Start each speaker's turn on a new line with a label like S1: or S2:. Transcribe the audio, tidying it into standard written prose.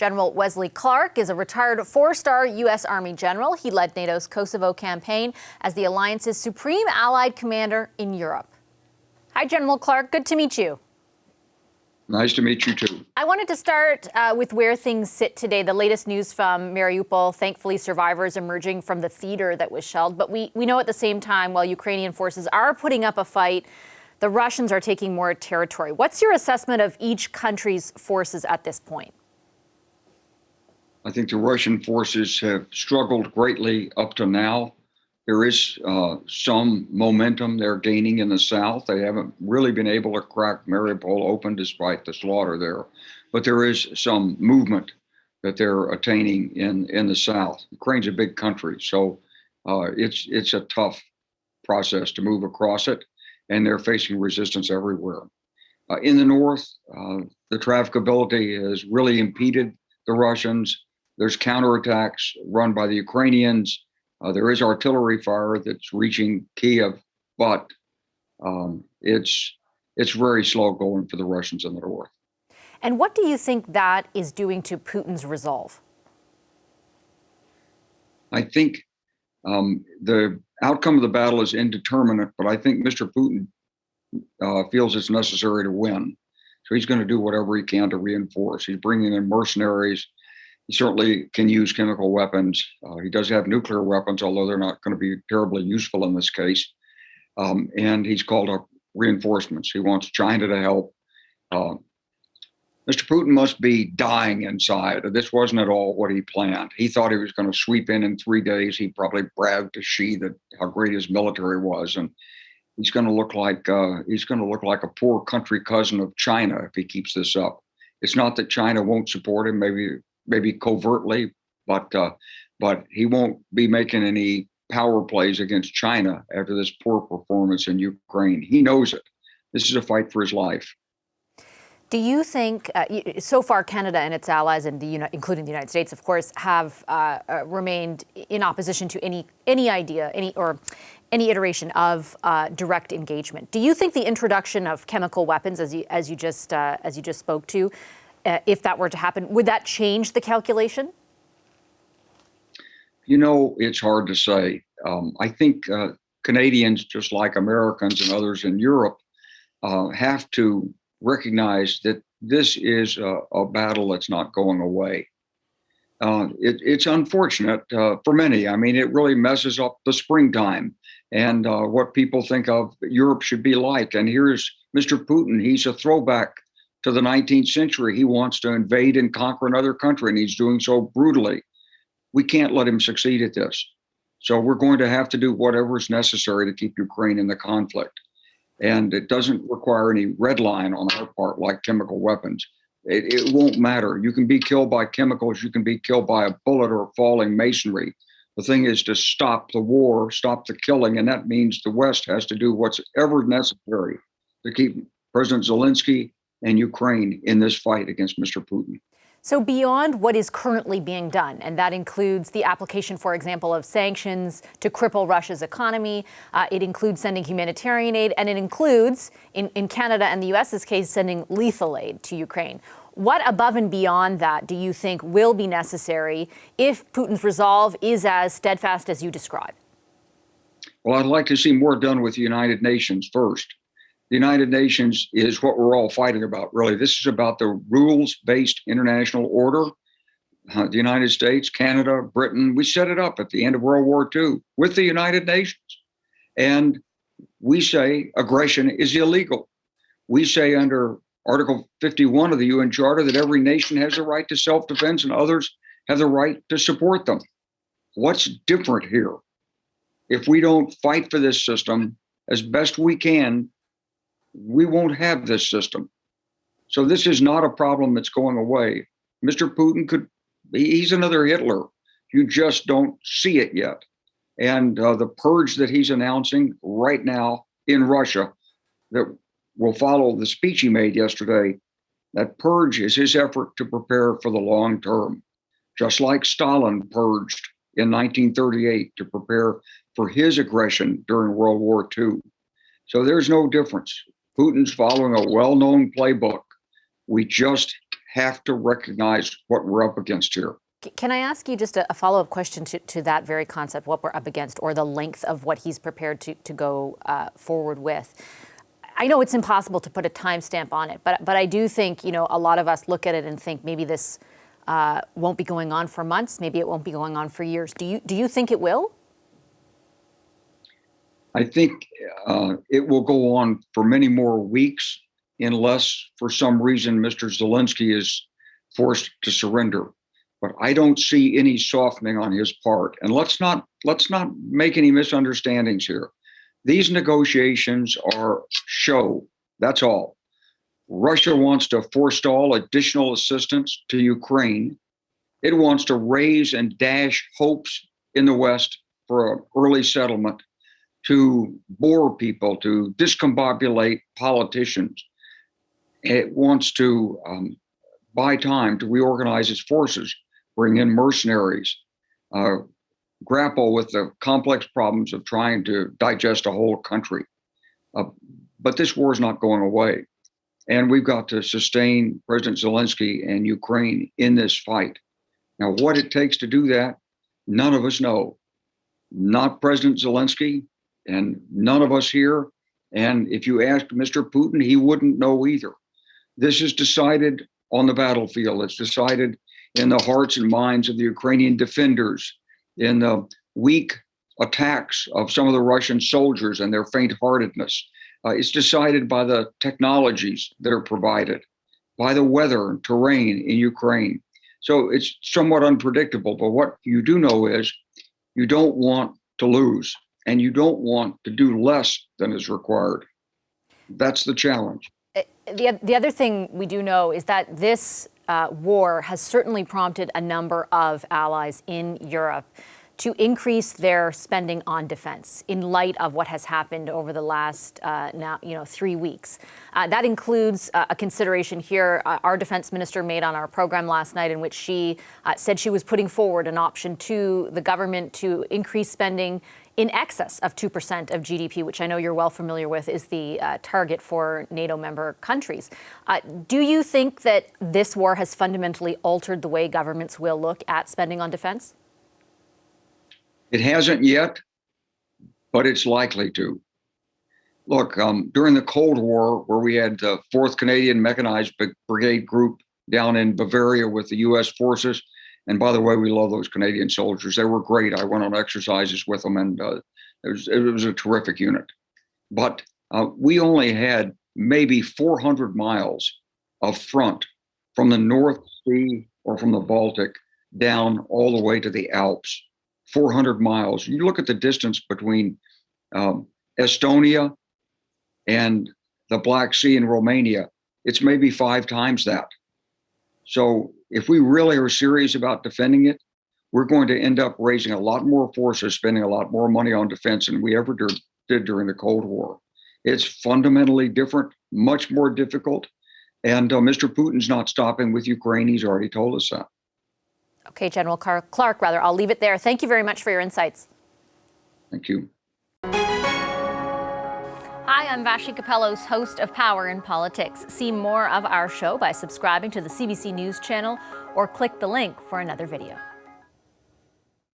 S1: General Wesley Clark is a retired four-star U.S. Army general. He led NATO's Kosovo campaign as the alliance's supreme allied commander in Europe. Hi, General Clark. Good to meet you.
S2: Nice to meet you, too.
S1: I wanted to start with where things sit today. The latest news from Mariupol, thankfully survivors emerging from the theater that was shelled. But we know at the same time, while Ukrainian forces are putting up a fight, the Russians are taking more territory. What's your assessment of each country's forces at this point?
S2: I think the Russian forces have struggled greatly up to now. There is some momentum they're gaining in the south. They haven't really been able to crack Mariupol open despite the slaughter there. But there is some movement that they're attaining in the south. Ukraine's a big country, so it's a tough process to move across it, and they're facing resistance everywhere. In the north, the trafficability has really impeded the Russians. There's counterattacks run by the Ukrainians. There is artillery fire that's reaching Kiev, but it's very slow going for the Russians in the north.
S1: And what do you think that is doing to Putin's resolve?
S2: I think the outcome of the battle is indeterminate, but I think Mr. Putin feels it's necessary to win. So he's going to do whatever he can to reinforce. He's bringing in mercenaries. He certainly can use chemical weapons. He does have nuclear weapons, although they're not going to be terribly useful in this case. And he's called up reinforcements. He wants China to help. Mr. Putin must be dying inside. This wasn't at all what he planned. He thought he was going to sweep in 3 days. He probably bragged to Xi that how great his military was, and he's going to look like a poor country cousin of China if he keeps this up. It's not that China won't support him, maybe covertly, but he won't be making any power plays against China after this poor performance in Ukraine. He knows it. This is a fight for his life.
S1: Do you think, so far Canada and its allies, and including the United States, of course, have remained in opposition to any idea, any iteration of direct engagement? Do you think the introduction of chemical weapons, as you just spoke to, if that were to happen, would that change the calculation?
S2: It's hard to say. I think Canadians, just like Americans and others in Europe, have to recognize that this is a battle that's not going away. It's unfortunate for many. I mean, it really messes up the springtime and what people think of Europe should be like. And here's Mr. Putin. He's a throwback to the 19th century. He wants to invade and conquer another country, and he's doing so brutally. We can't let him succeed at this. So we're going to have to do whatever is necessary to keep Ukraine in the conflict. And it doesn't require any red line on our part, like chemical weapons. It won't matter. You can be killed by chemicals. You can be killed by a bullet or falling masonry. The thing is to stop the war, stop the killing, and that means the West has to do what's ever necessary to keep President Zelensky and Ukraine in this fight against Mr. Putin.
S1: So beyond what is currently being done, and that includes the application, for example, of sanctions to cripple Russia's economy, it includes sending humanitarian aid, and it includes, in Canada and the U.S.'s case, sending lethal aid to Ukraine. What above and beyond that do you think will be necessary if Putin's resolve is as steadfast as you describe?
S2: Well, I'd like to see more done with the United Nations first. The United Nations is what we're all fighting about, really. This is about the rules-based international order. The United States, Canada, Britain, we set it up at the end of World War II with the United Nations. And we say aggression is illegal. We say under Article 51 of the UN Charter that every nation has the right to self-defense and others have the right to support them. What's different here? If we don't fight for this system as best we can, we won't have this system. So this is not a problem that's going away. Mr. Putin he's another Hitler. You just don't see it yet. And the purge that he's announcing right now in Russia that will follow the speech he made yesterday, that purge is his effort to prepare for the long term, just like Stalin purged in 1938 to prepare for his aggression during World War II. So there's no difference. Putin's following a well-known playbook. We just have to recognize what we're up against here.
S1: Can I ask you just a follow-up question to that very concept, what we're up against, or the length of what he's prepared to go forward with? I know it's impossible to put a timestamp on it, but I do think, a lot of us look at it and think maybe this won't be going on for months, maybe it won't be going on for years. Do you think it will?
S2: I think it will go on for many more weeks unless, for some reason, Mr. Zelensky is forced to surrender. But I don't see any softening on his part. And let's not make any misunderstandings here. These negotiations are show. That's all. Russia wants to forestall additional assistance to Ukraine. It wants to raise and dash hopes in the West for an early settlement, to bore people, to discombobulate politicians. It wants to buy time to reorganize its forces, bring in mercenaries, grapple with the complex problems of trying to digest a whole country. But this war is not going away. And we've got to sustain President Zelensky and Ukraine in this fight. Now, what it takes to do that, none of us know. Not President Zelensky, and none of us here. And if you asked Mr. Putin, he wouldn't know either. This is decided on the battlefield. It's decided in the hearts and minds of the Ukrainian defenders, in the weak attacks of some of the Russian soldiers and their faint-heartedness. It's decided by the technologies that are provided, by the weather and terrain in Ukraine. So it's somewhat unpredictable, but what you do know is you don't want to lose, and you don't want to do less than is required. That's the challenge.
S1: The other thing we do know is that this war has certainly prompted a number of allies in Europe to increase their spending on defense in light of what has happened over the last 3 weeks. That includes a consideration here our defense minister made on our program last night, in which she said she was putting forward an option to the government to increase spending in excess of 2% of GDP, which I know you're well familiar with, is the target for NATO member countries. Do you think that this war has fundamentally altered the way governments will look at spending on defense?
S2: It hasn't yet, but it's likely to. Look, during the Cold War, where we had the 4th Canadian Mechanized Brigade Group down in Bavaria with the U.S. forces, and by the way, we love those Canadian soldiers. They were great. I went on exercises with them, and it was a terrific unit. But we only had maybe 400 miles of front from the North Sea or from the Baltic down all the way to the Alps. 400 miles. You look at the distance between Estonia and the Black Sea in Romania, it's maybe 5 times that. So if we really are serious about defending it, we're going to end up raising a lot more forces, spending a lot more money on defense than we ever did during the Cold War. It's fundamentally different, much more difficult. And Mr. Putin's not stopping with Ukraine. He's already told us that.
S1: Okay, General Clark, I'll leave it there. Thank you very much for your insights.
S2: Thank you.
S1: Hi, I'm Vashi Capellos, host of Power in Politics. See more of our show by subscribing to the CBC News channel or click the link for another video.